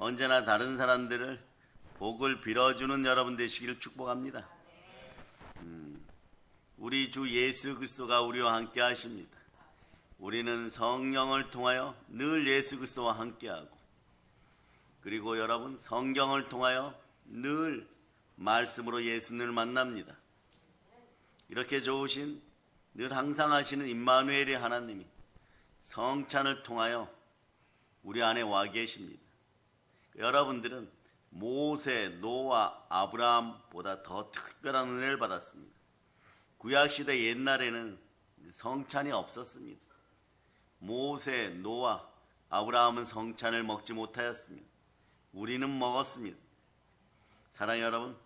언제나 다른 사람들을 복을 빌어주는 여러분 되시기를 축복합니다. 우리 주 예수 그리스도가 우리와 함께 하십니다. 우리는 성령을 통하여 늘 예수 그리스도와 함께하고, 그리고 여러분 성경을 통하여 늘 말씀으로 예수님을 만납니다. 이렇게 좋으신, 늘 항상 하시는 임마누엘의 하나님이 성찬을 통하여 우리 안에 와 계십니다. 여러분들은 모세, 노아, 아브라함보다 더 특별한 은혜를 받았습니다. 구약시대 옛날에는 성찬이 없었습니다. 모세, 노아, 아브라함은 성찬을 먹지 못하였습니다. 우리는 먹었습니다. 사랑하는 여러분,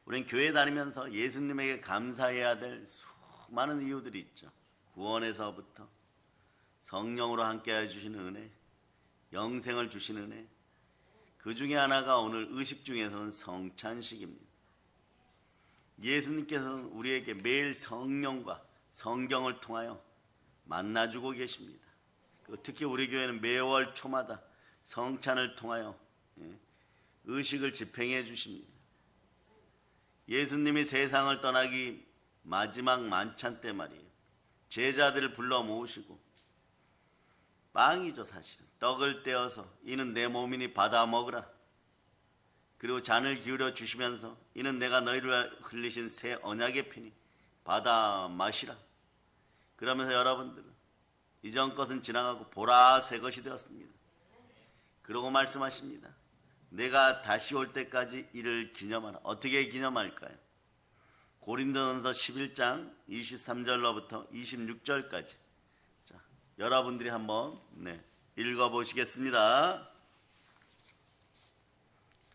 우리는 교회 다니면서 예수님에게 감사해야 될 수많은 이유들이 있죠. 구원에서부터 성령으로 함께 해주시는 은혜, 영생을 주시는 은혜, 그 중에 하나가 오늘 의식 중에서는 성찬식입니다. 예수님께서는 우리에게 매일 성령과 성경을 통하여 만나주고 계십니다. 특히 우리 교회는 매월 초마다 성찬을 통하여 의식을 집행해 주십니다. 예수님이 세상을 떠나기 마지막 만찬 때 말이에요, 제자들을 불러 모으시고, 빵이죠 사실은, 떡을 떼어서 이는 내 몸이니 받아 먹으라, 그리고 잔을 기울여 주시면서 이는 내가 너희를 위하여 흘리신 새 언약의 피니 받아 마시라. 그러면서 여러분들은 이전 것은 지나가고 보라 새 것이 되었습니다. 그러고 말씀하십니다. 내가 다시 올 때까지 이를 기념하라. 어떻게 기념할까요? 고린도전서 11장 23절로부터 26절까지 여러분들이 한번 읽어보시겠습니다.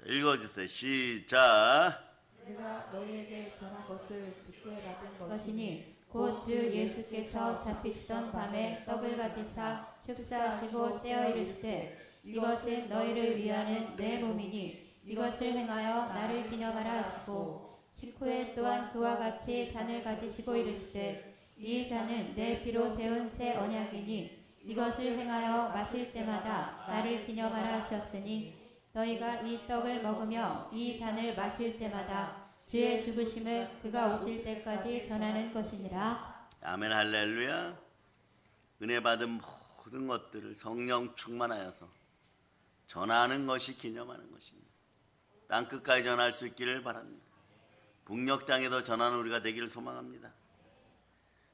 읽어주세요. 시작. 내가 너희에게 전한 것을 주께 받은 것이니 곧 주 예수께서 잡히시던 밤에 떡을 가지사 축사하시고 떼어 이르시되 이것은 너희를 위하는 내 몸이니 이것을 행하여 나를 기념하라 하시고, 식후에 또한 그와 같이 잔을 가지시고 이르시되 이 잔은 내 피로 세운 새 언약이니 이것을 행하여 마실 때마다 나를 기념하라 하셨으니 너희가 이 떡을 먹으며 이 잔을 마실 때마다 주의 죽으심을 그가 오실 때까지 전하는 것이니라. 아멘. 할렐루야. 은혜 받은 모든 것들을 성령 충만하여서 전하는 것이 기념하는 것입니다. 땅끝까지 전할 수 있기를 바랍니다. 북녘 땅에도 전하는 우리가 되기를 소망합니다.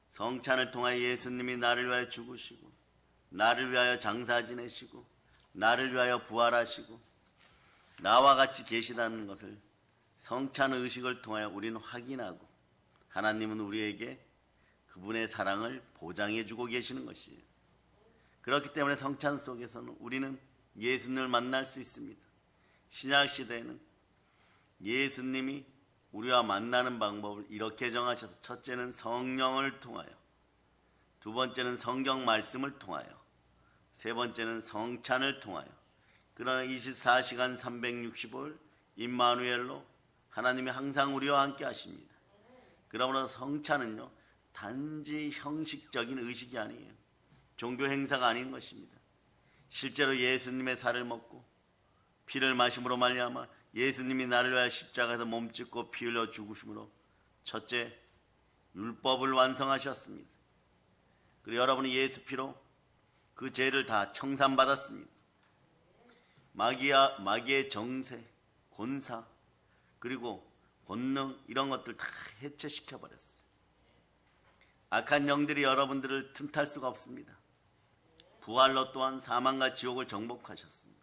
성찬을 통하여 예수님이 나를 위하여 죽으시고, 나를 위하여 장사 지내시고, 나를 위하여 부활하시고 나와 같이 계시다는 것을 성찬 의식을 통하여 우리는 확인하고, 하나님은 우리에게 그분의 사랑을 보장해 주고 계시는 것이에요. 그렇기 때문에 성찬 속에서는 우리는 예수님을 만날 수 있습니다. 신약시대에는 예수님이 우리와 만나는 방법을 이렇게 정하셔서, 첫째는 성령을 통하여, 두 번째는 성경 말씀을 통하여, 세 번째는 성찬을 통하여, 그러나 24시간 365일 임마누엘로 하나님이 항상 우리와 함께 하십니다. 그러므로 성찬은요, 단지 형식적인 의식이 아니에요. 종교 행사가 아닌 것입니다. 실제로 예수님의 살을 먹고 피를 마심으로 말미암아 예수님이 나를 위하여 십자가에서 몸짓고 피 흘려 죽으심으로 첫째 율법을 완성하셨습니다. 그리고 여러분이 예수 피로 그 죄를 다 청산받았습니다. 마귀의 정세, 권사, 그리고 권능, 이런 것들 다 해체시켜버렸어요. 악한 영들이 여러분들을 틈탈 수가 없습니다. 부활로 또한 사망과 지옥을 정복하셨습니다.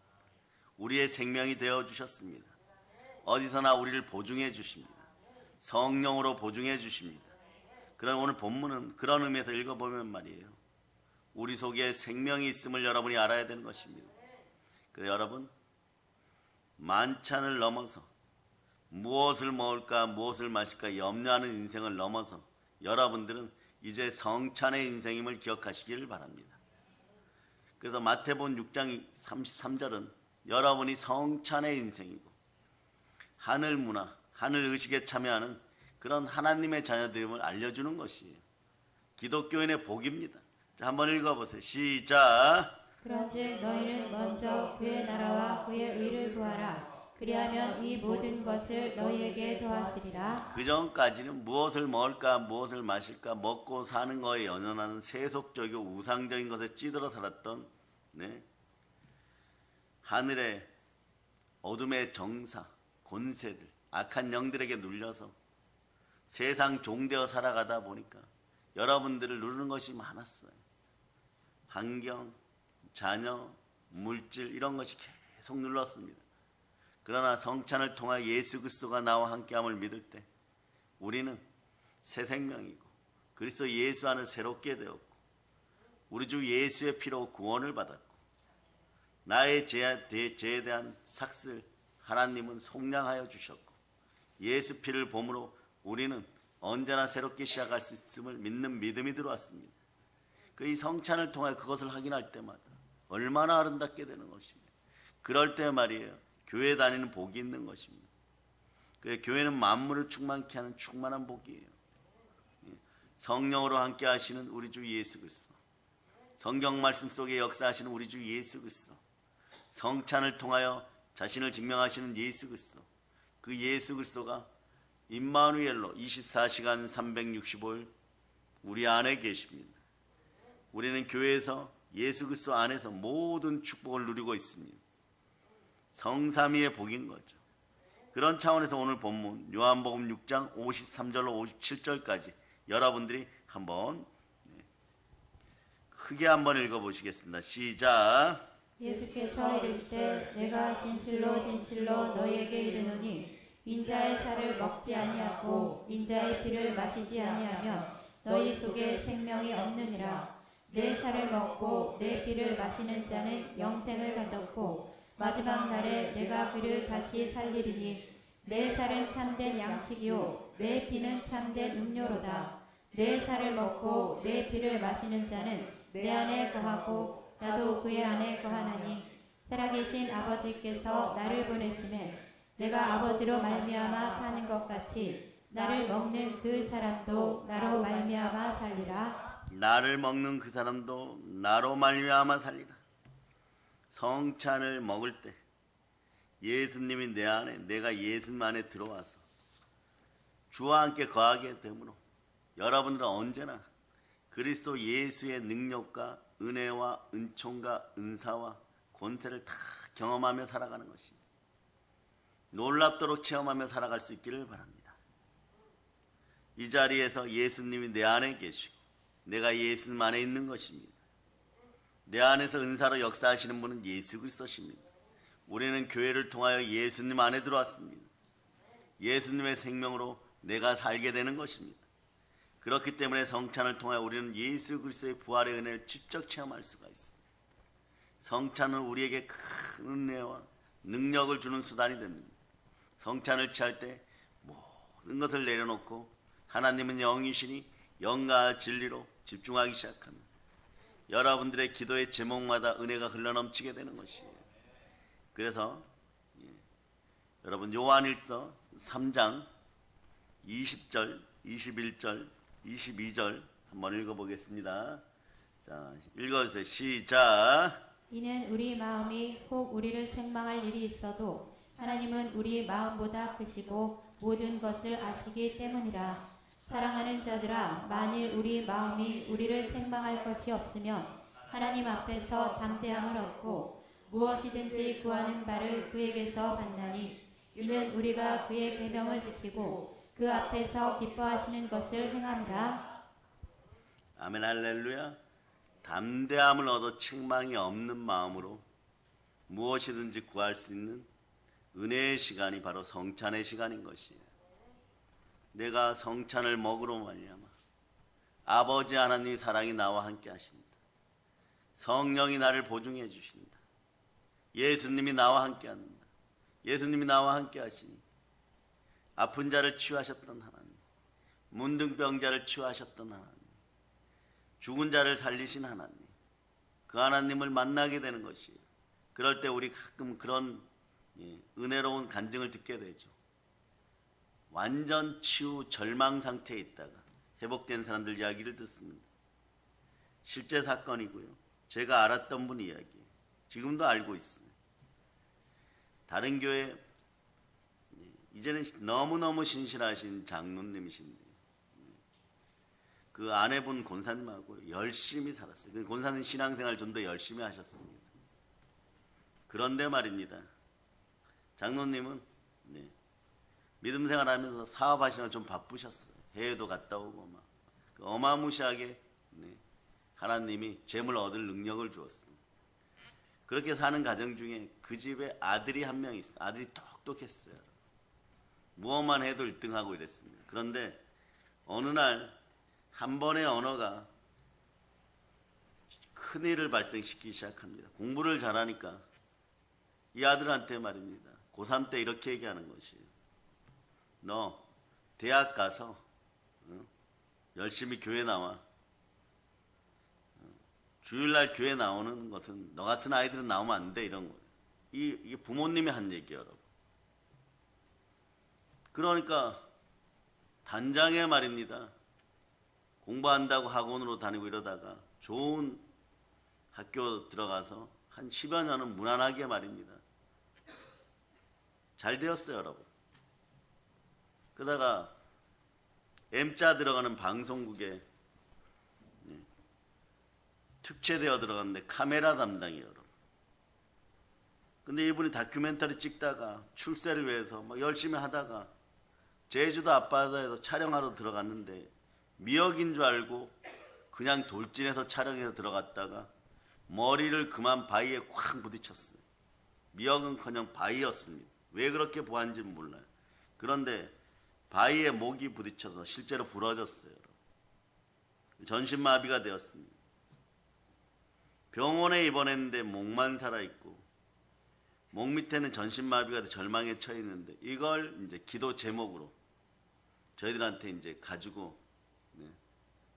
우리의 생명이 되어주셨습니다. 어디서나 우리를 보증해 주십니다. 성령으로 보증해 주십니다. 그런 오늘 본문은 그런 의미에서 읽어보면 말이에요, 우리 속에 생명이 있음을 여러분이 알아야 되는 것입니다. 그래서 여러분, 만찬을 넘어서 무엇을 먹을까 무엇을 마실까 염려하는 인생을 넘어서 여러분들은 이제 성찬의 인생임을 기억하시기를 바랍니다. 그래서 마태복음 6장 33절은 여러분이 성찬의 인생이고 하늘 문화, 하늘 의식에 참여하는 그런 하나님의 자녀됨을 알려주는 것이에요. 기독교인의 복입니다. 자, 한번 읽어보세요. 시작. 그런즉 너희는 먼저 그의 나라와 그의 의를 구하라. 그리하면 이 모든 것을 너희에게 더하시리라. 그 전까지는 무엇을 먹을까 무엇을 마실까 먹고 사는 거에 연연하는 세속적이고 우상적인 것에 찌들어 살았던 하늘의 어둠의 정사, 권세들, 악한 영들에게 눌려서 세상 종되어 살아가다 보니까 여러분들을 누르는 것이 많았어요. 환경, 자녀, 물질 이런 것이 계속 눌렀습니다. 그러나 성찬을 통하 예수 그리스도가 나와 함께함을 믿을 때 우리는 새 생명이고 그리스도 예수 안에 새롭게 되었고 우리 주 예수의 피로 구원을 받았고 나의 죄에 대한 삭슬 하나님은 속량하여 주셨고 예수 피를 보므로 우리는 언제나 새롭게 시작할 수 있음을 믿는 믿음이 들어왔습니다. 이 성찬을 통해 그것을 확인할 때마다 얼마나 아름답게 되는 것입니다. 그럴 때 말이에요. 교회 다니는 복이 있는 것입니다. 교회는 만물을 충만케 하는 충만한 복이에요. 성령으로 함께 하시는 우리 주 예수 그리스도, 성경 말씀 속에 역사하시는 우리 주 예수 그리스도, 성찬을 통하여 자신을 증명하시는 예수 그리스도, 그 예수 그리스도가 임마누엘로 24시간 365일 우리 안에 계십니다. 우리는 교회에서 예수 그리스도 안에서 모든 축복을 누리고 있습니다. 성삼위의 복인 거죠. 그런 차원에서 오늘 본문 요한복음 6장 53절로 57절까지 여러분들이 한번 크게 한번 읽어보시겠습니다. 시작. 예수께서 이르시되 내가 진실로 진실로 너희에게 이르노니 인자의 살을 먹지 아니하고 인자의 피를 마시지 아니하면 너희 속에 생명이 없느니라. 내 살을 먹고 내 피를 마시는 자는 영생을 가졌고 마지막 날에 내가 그를 다시 살리리니 내 살은 참된 양식이요 내 피는 참된 음료로다. 내 살을 먹고 내 피를 마시는 자는 내 안에 거하고 나도 그의 안에 거하나니 살아계신 아버지께서 나를 보내심에 내가 아버지로 말미암아 사는 것 같이 나를 먹는 그 사람도 나로 말미암아 살리라. 나를 먹는 그 사람도 나로 말미암아 살리라. 성찬을 먹을 때 예수님이 내 안에 내가 예수님 안에 들어와서 주와 함께 거하게 되므로 여러분들은 언제나 그리스도 예수의 능력과 은혜와 은총과 은사와 권세를 다 경험하며 살아가는 것입니다. 놀랍도록 체험하며 살아갈 수 있기를 바랍니다. 이 자리에서 예수님이 내 안에 계시고 내가 예수님 안에 있는 것입니다. 내 안에서 은사로 역사하시는 분은 예수 그리스도십니다. 우리는 교회를 통하여 예수님 안에 들어왔습니다. 예수님의 생명으로 내가 살게 되는 것입니다. 그렇기 때문에 성찬을 통하여 우리는 예수 그리스도의 부활의 은혜를 직접 체험할 수가 있습니다. 성찬은 우리에게 큰 은혜와 능력을 주는 수단이 됩니다. 성찬을 취할 때 모든 것을 내려놓고 하나님은 영이시니 영과 진리로 집중하기 시작합니다. 여러분들의 기도의 제목마다 은혜가 흘러넘치게 되는 것이에요. 그래서 여러분 요한일서 3장 20절, 21절, 22절 한번 읽어보겠습니다. 자, 읽어주세요. 시작. 이는 우리 마음이 혹 우리를 책망할 일이 있어도 하나님은 우리 마음보다 크시고 모든 것을 아시기 때문이라. 사랑하는 자들아, 만일 우리 마음이 우리를 책망할 것이 없으면 하나님 앞에서 담대함을 얻고 무엇이든지 구하는 바를 그에게서 받나니 이는 우리가 그의 계명을 지키고 그 앞에서 기뻐하시는 것을 행함이라. 아멘 할렐루야. 담대함을 얻어 책망이 없는 마음으로 무엇이든지 구할 수 있는 은혜의 시간이 바로 성찬의 시간인 것이에요. 내가 성찬을 먹으로 말미암아 아버지 하나님의 사랑이 나와 함께 하신다. 성령이 나를 보증해 주신다. 예수님이 나와 함께 한다. 예수님이 나와 함께 하시니 아픈 자를 치유하셨던 하나님, 문둥병자를 치유하셨던 하나님, 죽은 자를 살리신 하나님, 그 하나님을 만나게 되는 것이에요. 그럴 때 우리 가끔 그런 은혜로운 간증을 듣게 되죠. 완전 치유 절망 상태에 있다가 회복된 사람들 이야기를 듣습니다. 실제 사건이고요. 제가 알았던 분 이야기예요. 지금도 알고 있어요. 다른 교회 이제는 너무너무 신실하신 장로님이신데 그 아내분 권사님하고 열심히 살았어요. 그 권사님 신앙생활 좀 더 열심히 하셨습니다. 그런데 말입니다. 장로님은 믿음 생활하면서 사업하시느라 좀 바쁘셨어요. 해외도 갔다 오고 막 어마무시하게 하나님이 재물 얻을 능력을 주었어요. 그렇게 사는 가정 중에 그 집에 아들이 한 명 있어요. 아들이 똑똑했어요. 무엇만 해도 1등하고 이랬습니다. 그런데 어느 날 한 번의 언어가 큰일을 발생시키기 시작합니다. 공부를 잘하니까 이 아들한테 말입니다. 고3 때 이렇게 얘기하는 것이에요. 너 대학 가서 열심히 교회 나와. 주일날 교회 나오는 것은 너 같은 아이들은 나오면 안 돼, 이런 거예요. 이게 부모님이 한 얘기예요, 여러분. 그러니까 단장에 말입니다. 공부한다고 학원으로 다니고 이러다가 좋은 학교 들어가서 한 10여 년은 무난하게 말입니다. 잘 되었어요, 여러분. 그러다가 M자 들어가는 방송국에 특채되어 들어갔는데 카메라 담당이에요, 여러분. 근데 이분이 다큐멘터리 찍다가 출세를 위해서 막 열심히 하다가 제주도 앞바다에서 촬영하러 들어갔는데 미역인 줄 알고 그냥 돌진해서 촬영해서 들어갔다가 머리를 그만 바위에 콱 부딪혔어요. 미역은커녕 바위였습니다. 왜 그렇게 보았는지는 몰라요. 그런데 바위에 목이 부딪혀서 실제로 부러졌어요. 전신마비가 되었습니다. 병원에 입원했는데 목만 살아있고 목 밑에는 전신마비가 돼 절망에 처해 있는데 이걸 이제 기도 제목으로 저희들한테 이제 가지고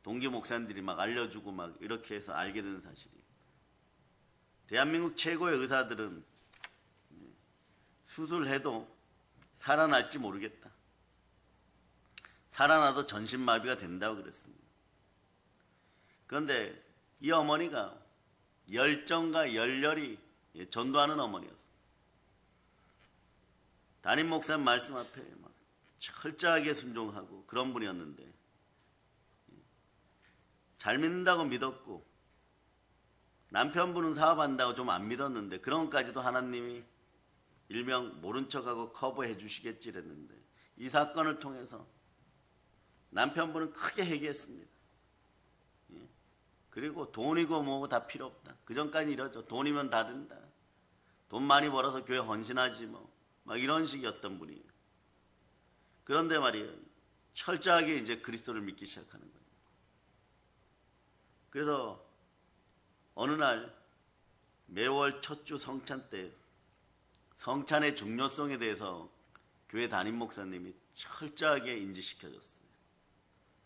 동기 목사님들이 막 알려주고 막 이렇게 해서 알게 된 사실이에요. 대한민국 최고의 의사들은 수술해도 살아날지 모르겠다. 살아나도 전신마비가 된다고 그랬습니다. 그런데 이 어머니가 열정과 열렬히 전도하는 어머니였어요. 담임 목사님 말씀 앞에 막 철저하게 순종하고 그런 분이었는데 잘 믿는다고 믿었고 남편분은 사업한다고 좀 안 믿었는데 그런 것까지도 하나님이 일명 모른 척하고 커버해 주시겠지 이랬는데 이 사건을 통해서 남편분은 크게 회개했습니다. 그리고 돈이고 뭐고 다 필요 없다. 그 전까지 이러죠. 돈이면 다 된다. 돈 많이 벌어서 교회 헌신하지 뭐. 막 이런 식이었던 분이에요. 그런데 말이에요. 철저하게 이제 그리스도를 믿기 시작하는 거예요. 그래서 어느 날 매월 첫 주 성찬 때 성찬의 중요성에 대해서 교회 담임 목사님이 철저하게 인지시켜줬어요.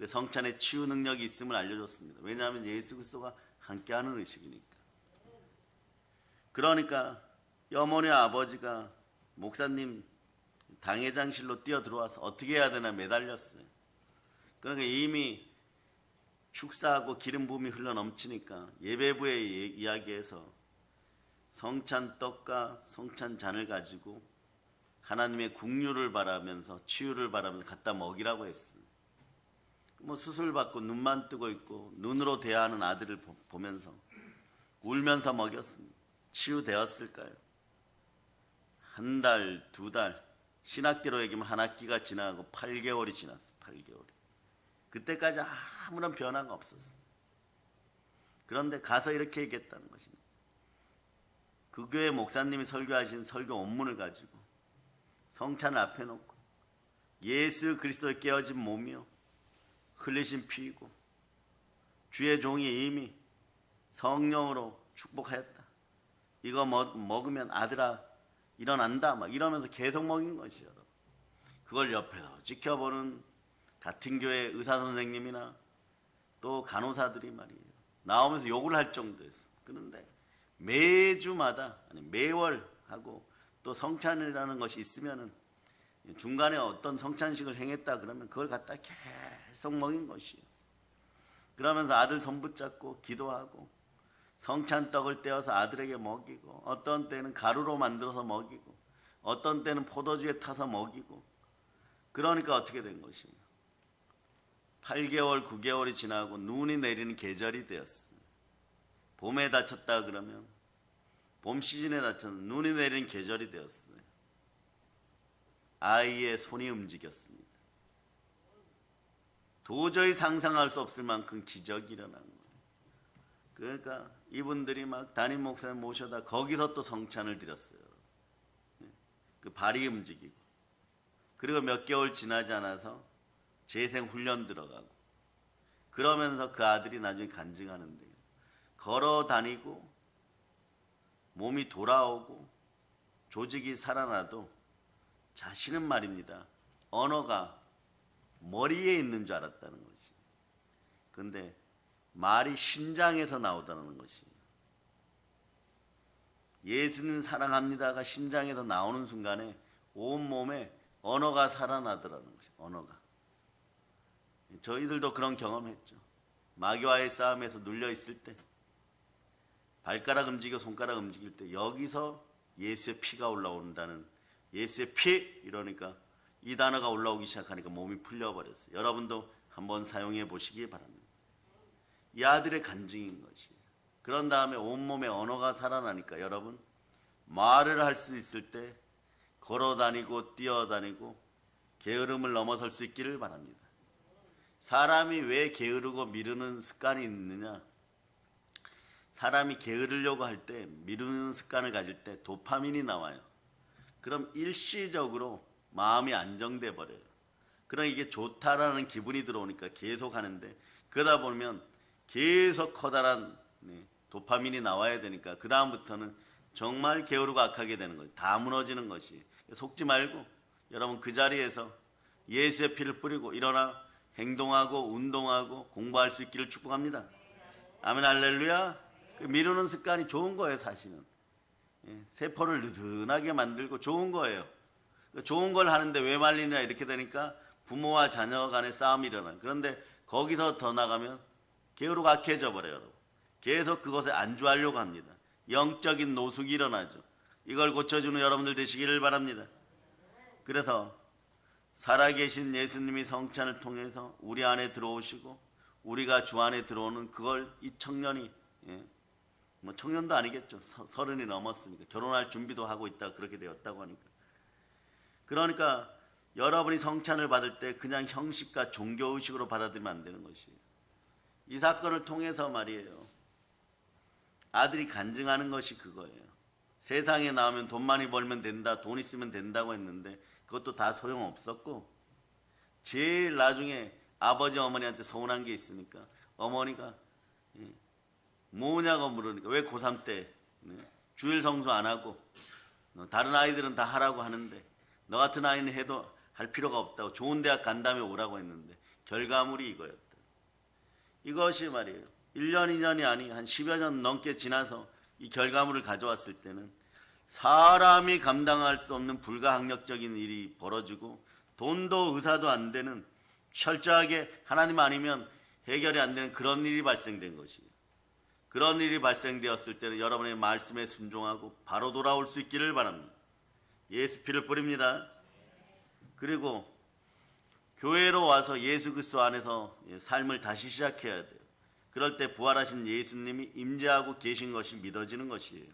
성찬에 치유 능력이 있음을 알려줬습니다. 왜냐하면 예수 그리스도가 함께하는 의식이니까. 그러니까 이 어머니 아버지가 목사님 당회장실로 뛰어들어와서 어떻게 해야 되나 매달렸어요. 그러니까 이미 축사하고 기름 부음이 흘러넘치니까 예배부에 이야기해서 성찬떡과 성찬잔을 가지고 하나님의 국류를 바라면서 치유를 바라면서 갖다 먹이라고 했어요. 뭐 수술 받고 눈만 뜨고 있고 눈으로 대하는 아들을 보면서 울면서 먹였습니다. 치유되었을까요? 한 달, 두 달, 신학계로 얘기하면 한 학기가 지나고 8개월이 지났어요. 8개월이. 그때까지 아무런 변화가 없었어요. 그런데 가서 이렇게 얘기했다는 것입니다. 그 교회 목사님이 설교하신 설교 원문을 가지고 성찬을 앞에 놓고 예수 그리스도의 깨어진 몸이요 흘리신 피이고 주의 종이 이미 성령으로 축복하였다. 이거 먹으면 아들아 일어난다 막 이러면서 계속 먹인 것이요. 그걸 옆에서 지켜보는 같은 교회 의사 선생님이나 또 간호사들이 말이에요. 나오면서 욕을 할 정도였어. 그런데 매주마다 아니 매월 하고 또 성찬이라는 것이 있으면은 중간에 어떤 성찬식을 행했다 그러면 그걸 갖다 계속 먹인 것이에요. 그러면서 아들 손 붙잡고 기도하고 성찬떡을 떼어서 아들에게 먹이고 어떤 때는 가루로 만들어서 먹이고 어떤 때는 포도주에 타서 먹이고. 그러니까 어떻게 된 것입니까? 8개월, 9개월이 지나고 눈이 내리는 계절이 되었어요. 봄에 다쳤다 그러면 봄 시즌에 다쳤는 눈이 내리는 계절이 되었어요. 아이의 손이 움직였습니다. 도저히 상상할 수 없을 만큼 기적이 일어난 거예요. 그러니까 이분들이 막 담임 목사님 모셔다 거기서 또 성찬을 드렸어요. 그 발이 움직이고. 그리고 몇 개월 지나지 않아서 재생 훈련 들어가고. 그러면서 그 아들이 나중에 간증하는데요. 걸어 다니고 몸이 돌아오고 조직이 살아나도 자신은 말입니다. 언어가 머리에 있는 줄 알았다는 것이. 근데 말이 심장에서 나오다는 것이. 예수님 사랑합니다가 심장에서 나오는 순간에 온몸에 언어가 살아나더라는 것이. 언어가. 저희들도 그런 경험했죠. 마귀와의 싸움에서 눌려 있을 때 발가락 움직여 손가락 움직일 때 여기서 예수의 피가 올라온다는, 예수의 피 이러니까 이 단어가 올라오기 시작하니까 몸이 풀려버렸어요. 여러분도 한번 사용해 보시기 바랍니다. 이 아들의 간증인 것이에요. 그런 다음에 온몸에 언어가 살아나니까 여러분 말을 할 수 있을 때 걸어다니고 뛰어다니고 게으름을 넘어설 수 있기를 바랍니다. 사람이 왜 게으르고 미루는 습관이 있느냐? 사람이 게으르려고 할 때, 미루는 습관을 가질 때 도파민이 나와요. 그럼 일시적으로 마음이 안정돼 버려요. 그럼 이게 좋다라는 기분이 들어오니까 계속 하는데, 그러다 보면 계속 커다란 도파민이 나와야 되니까 그 다음부터는 정말 게으르고 악하게 되는 거예요. 다 무너지는 것이. 속지 말고 여러분 그 자리에서 예수의 피를 뿌리고 일어나 행동하고 운동하고 공부할 수 있기를 축복합니다. 아멘 할렐루야. 미루는 습관이 좋은 거예요. 사실은 세포를 느슨하게 만들고 좋은 거예요. 좋은 걸 하는데 왜 말리냐 이렇게 되니까 부모와 자녀 간의 싸움이 일어나요. 그런데 거기서 더 나가면 게으르고 악해져 버려요. 여러분. 계속 그것에 안주하려고 합니다. 영적인 노숙이 일어나죠. 이걸 고쳐주는 여러분들 되시기를 바랍니다. 그래서 살아계신 예수님이 성찬을 통해서 우리 안에 들어오시고 우리가 주 안에 들어오는 그걸 이 청년이, 뭐 청년도 아니겠죠. 30이 넘었으니까 결혼할 준비도 하고 있다 그렇게 되었다고 하니까. 그러니까 여러분이 성찬을 받을 때 그냥 형식과 종교의식으로 받아들이면 안 되는 것이에요. 이 사건을 통해서 말이에요. 아들이 간증하는 것이 그거예요. 세상에 나오면 돈 많이 벌면 된다, 돈 있으면 된다고 했는데 그것도 다 소용없었고, 제일 나중에 아버지 어머니한테 서운한 게 있으니까 어머니가 뭐냐고 물으니까 왜 고3 때 주일 성수 안 하고 다른 아이들은 다 하라고 하는데 너 같은 아이는 해도 할 필요가 없다고, 좋은 대학 간 다음에 오라고 했는데 결과물이 이거였다. 이것이 말이에요. 1년 2년이 아니 한 10여 년 넘게 지나서 이 결과물을 가져왔을 때는 사람이 감당할 수 없는 불가항력적인 일이 벌어지고 돈도 의사도 안 되는, 철저하게 하나님 아니면 해결이 안 되는 그런 일이 발생된 것이에요. 그런 일이 발생되었을 때는 여러분의 말씀에 순종하고 바로 돌아올 수 있기를 바랍니다. 예수 피를 뿌립니다. 그리고 교회로 와서 예수 그리스도 안에서 삶을 다시 시작해야 돼요. 그럴 때 부활하신 예수님이 임재하고 계신 것이 믿어지는 것이에요.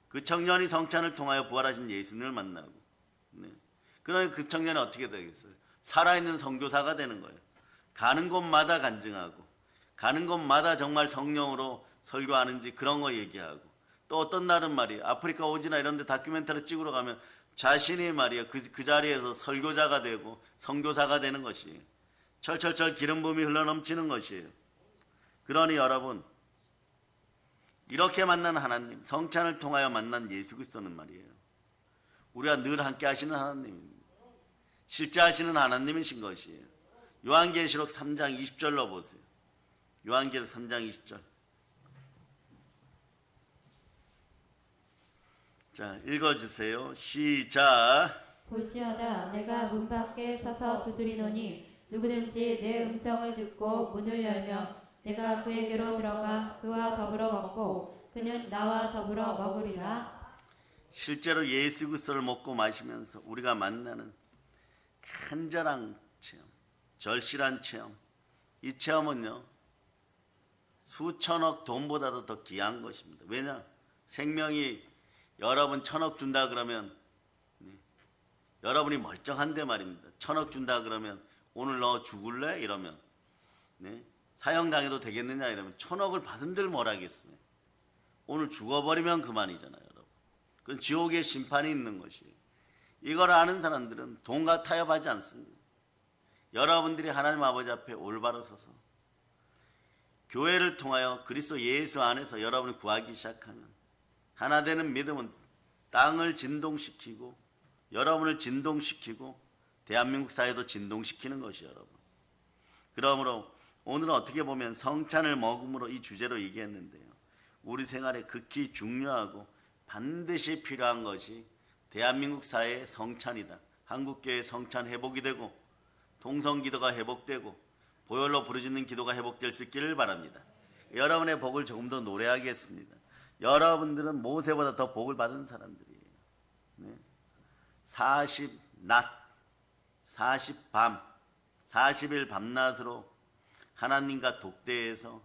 그 청년이 성찬을 통하여 부활하신 예수님을 만나고, 그러니까 그 청년이 어떻게 되겠어요? 살아있는 선교사가 되는 거예요. 가는 곳마다 간증하고, 가는 곳마다 정말 성령으로 설교하는지 그런 거 얘기하고, 또 어떤 날은 말이에요. 아프리카 오지나 이런 데 다큐멘터리 찍으러 가면 자신이 말이에요. 그 자리에서 설교자가 되고 선교사가 되는 것이에요. 철철철 기름 부음이 흘러넘치는 것이에요. 그러니 여러분, 이렇게 만난 하나님, 성찬을 통하여 만난 예수 그리스도는 말이에요. 우리가 늘 함께 하시는 하나님입니다. 실제 하시는 하나님이신 것이에요. 요한계시록 3장 20절로 보세요. 요한계시록 3장 20절. 자, 읽어주세요. 시작. 볼지어다 내가 문 밖에 서서 두드리노니 누구든지 내 음성을 듣고 문을 열면 내가 그에게로 들어가 그와 더불어 먹고 그는 나와 더불어 먹으리라. 실제로 예수 그리스도를 먹고 마시면서 우리가 만나는 간절한 체험, 절실한 체험, 이 체험은요 수천억 돈보다도 더 귀한 것입니다. 왜냐? 생명이 여러분 1,000억 준다 그러면 여러분이 멀쩡한데 말입니다. 1,000억 준다 그러면 오늘 너 죽을래? 이러면 사형당해도 되겠느냐 이러면 1,000억을 받은들 뭘 하겠어요. 오늘 죽어버리면 그만이잖아요. 여러분. 그건 지옥의 심판이 있는 것이에요. 이걸 아는 사람들은 돈과 타협하지 않습니다. 여러분들이 하나님 아버지 앞에 올바로 서서 교회를 통하여 그리스도 예수 안에서 여러분이 구하기 시작하면 하나 되는 믿음은 땅을 진동시키고 여러분을 진동시키고 대한민국 사회도 진동시키는 것이에요. 여러분. 그러므로 오늘은 어떻게 보면 성찬을 먹음으로 이 주제로 얘기했는데요. 우리 생활에 극히 중요하고 반드시 필요한 것이 대한민국 사회의 성찬이다. 한국교회의 성찬 회복이 되고 동성기도가 회복되고 보혈로 부르짖는 기도가 회복될 수 있기를 바랍니다. 여러분의 복을 조금 더 노래하겠습니다. 여러분들은 모세보다 더 복을 받은 사람들이에요. 40낮, 40밤, 40일 밤낮으로 하나님과 독대해서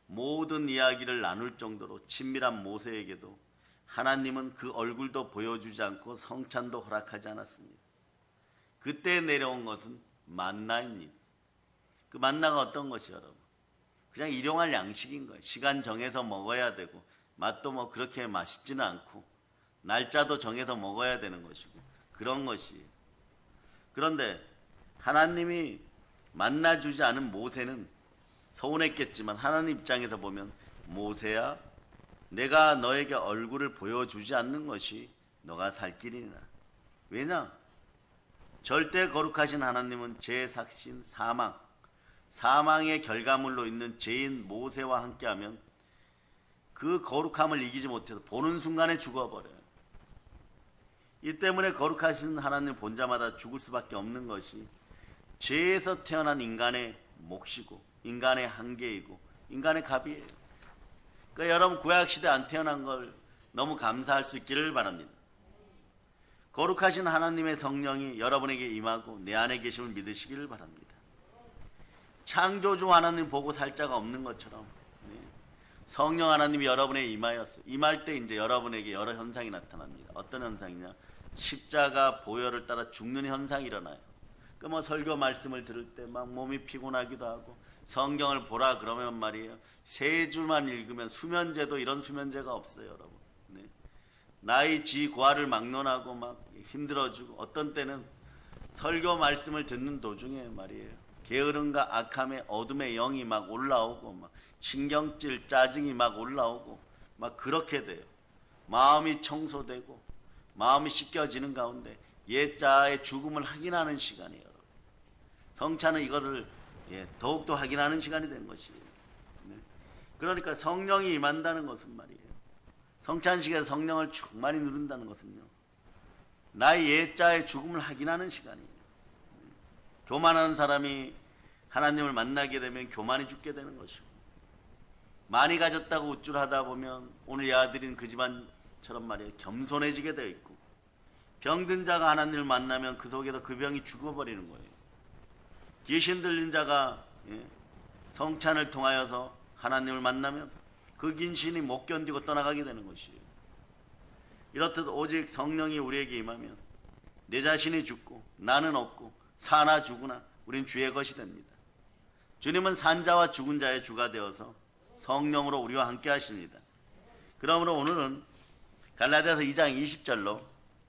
모든 이야기를 나눌 정도로 친밀한 모세에게도 하나님은 그 얼굴도 보여주지 않고 성찬도 허락하지 않았습니다. 그때 내려온 것은 만나입니다. 그 만나가 어떤 것이요, 여러분? 그냥 일용할 양식인 거예요. 시간 정해서 먹어야 되고 맛도 뭐 그렇게 맛있지는 않고 날짜도 정해서 먹어야 되는 것이고 그런 것이에요. 그런데 하나님이 만나주지 않은 모세는 서운했겠지만 하나님 입장에서 보면 모세야 내가 너에게 얼굴을 보여주지 않는 것이 너가 살 길이니라. 왜냐? 절대 거룩하신 하나님은 죄 삭신 사망의 결과물로 있는 죄인 모세와 함께하면 그 거룩함을 이기지 못해서 보는 순간에 죽어버려요. 이 때문에 거룩하신 하나님 본자마다 죽을 수밖에 없는 것이 죄에서 태어난 인간의 몫이고 인간의 한계이고 인간의 갑이에요. 그러니까 여러분 구약시대 안 태어난 걸 너무 감사할 수 있기를 바랍니다. 거룩하신 하나님의 성령이 여러분에게 임하고 내 안에 계심을 믿으시기를 바랍니다. 창조주 하나님 보고 살 자가 없는 것처럼 성령 하나님이 여러분에게 임하였어요. 임할 때 이제 여러분에게 여러 현상이 나타납니다. 어떤 현상이냐? 십자가 보혈을 따라 죽는 현상이 일어나요. 그 뭐 설교 말씀을 들을 때 막 몸이 피곤하기도 하고 성경을 보라 그러면 말이에요. 3줄만 읽으면 수면제도 이런 수면제가 없어요, 여러분. 나의 지 고아를 막론하고 막 힘들어지고 어떤 때는 설교 말씀을 듣는 도중에 말이에요. 게으름과 악함의 어둠의 영이 막 올라오고 막 신경질 짜증이 막 올라오고 막 그렇게 돼요. 마음이 청소되고 마음이 씻겨지는 가운데 옛자의 죽음을 확인하는 시간이에요. 성찬은 이거를 더욱더 확인하는 시간이 된 것이에요. 그러니까 성령이 임한다는 것은 말이에요. 성찬식에서 성령을 충만히 누른다는 것은요. 나의 옛자의 죽음을 확인하는 시간이에요. 교만하는 사람이 하나님을 만나게 되면 교만이 죽게 되는 것이고 많이 가졌다고 우쭐하다 보면 오늘 예아드린 그 집안처럼 말이에요. 겸손해지게 되어 있고 병든 자가 하나님을 만나면 그 속에서 그 병이 죽어버리는 거예요. 귀신 들린 자가 성찬을 통하여서 하나님을 만나면 그 귀신이 못 견디고 떠나가게 되는 것이에요. 이렇듯 오직 성령이 우리에게 임하면 내 자신이 죽고 나는 없고 사나 죽으나 우린 주의 것이 됩니다. 주님은 산자와 죽은 자의 주가 되어서 성령으로 우리와 함께 하십니다. 그러므로 오늘은 갈라디아서 2장 20절로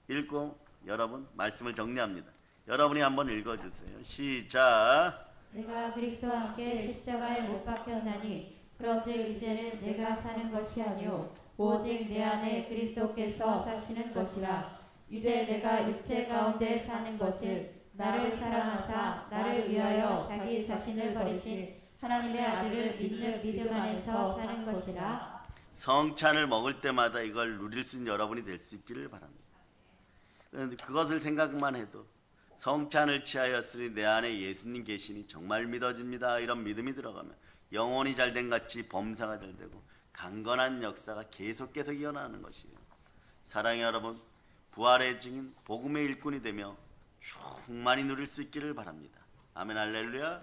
읽고 여러분 말씀을 정리합니다. 여러분이 한번 읽어주세요. 시작. 내가 그리스도와 함께 십자가에 못 박혔나니 그런즉 이제는 내가 사는 것이 아니요 오직 내 안에 그리스도께서 사시는 것이라. 이제 내가 육체 가운데 사는 것을 나를 사랑하사 나를 위하여 자기 자신을 버리신 하나님의 아들을 믿는 믿음 안에서 사는 것이라. 성찬을 먹을 때마다 이걸 누릴 수 있는 여러분이 될 수 있기를 바랍니다. 그런데 그것을 생각만 해도 성찬을 취하였으니 내 안에 예수님 계시니 정말 믿어집니다. 이런 믿음이 들어가면 영혼이 잘된 같이 범사가 잘 되고 강건한 역사가 계속 일어나는 것이에요. 사랑의 여러분, 부활의 증인, 복음의 일꾼이 되며 충만히 누릴 수 있기를 바랍니다. 아멘, 할렐루야.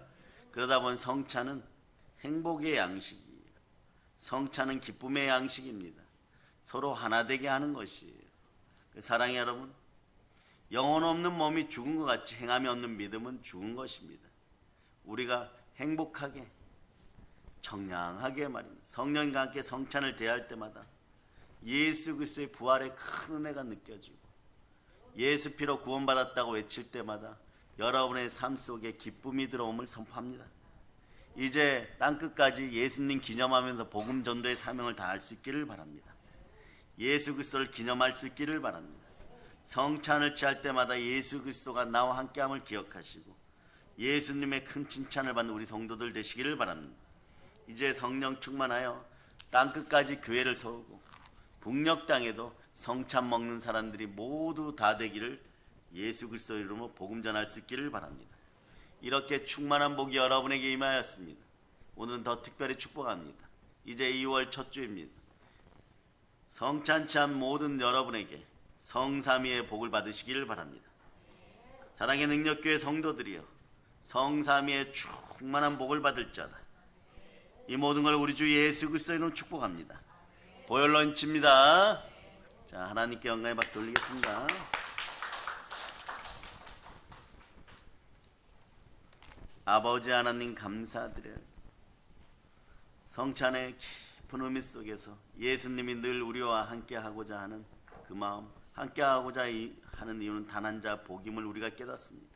그러다 보면 성찬은 행복의 양식이에요. 성찬은 기쁨의 양식입니다. 서로 하나 되게 하는 것이에요. 사랑의 여러분, 영혼 없는 몸이 죽은 것 같이 행함이 없는 믿음은 죽은 것입니다. 우리가 행복하게 청량하게 말입니다. 성령과 함께 성찬을 대할 때마다 예수 그리스도의 부활의 큰 은혜가 느껴지고 예수 피로 구원받았다고 외칠 때마다 여러분의 삶 속에 기쁨이 들어옴을 선포합니다. 이제 땅끝까지 예수님 기념하면서 복음 전도의 사명을 다할 수 있기를 바랍니다. 예수 그리스도를 기념할 수 있기를 바랍니다. 성찬을 취할 때마다 예수 그리스도가 나와 함께함을 기억하시고 예수님의 큰 칭찬을 받는 우리 성도들 되시기를 바랍니다. 이제 성령 충만하여 땅끝까지 교회를 세우고 북녘 땅에도 성찬 먹는 사람들이 모두 다 되기를 예수 그리스도 이름으로 복음 전할 수 있기를 바랍니다. 이렇게 충만한 복이 여러분에게 임하였습니다. 오늘은 더 특별히 축복합니다. 이제 2월 첫 주입니다. 성찬 취한 모든 여러분에게 성삼위의 복을 받으시기를 바랍니다. 사랑의 능력교회 성도들이여, 성삼위의 충만한 복을 받을 자다. 이 모든 걸 우리 주 예수 그리스도의 이름으로 축복합니다. 보혈 런치입니다. 자, 하나님께 영광의 박수 돌리겠습니다. 아버지 하나님 감사드려요. 성찬의 깊은 의미 속에서 예수님이 늘 우리와 함께하고자 하는 그 마음, 함께하고자 하는 이유는 단 한 자 복임을 우리가 깨닫습니다.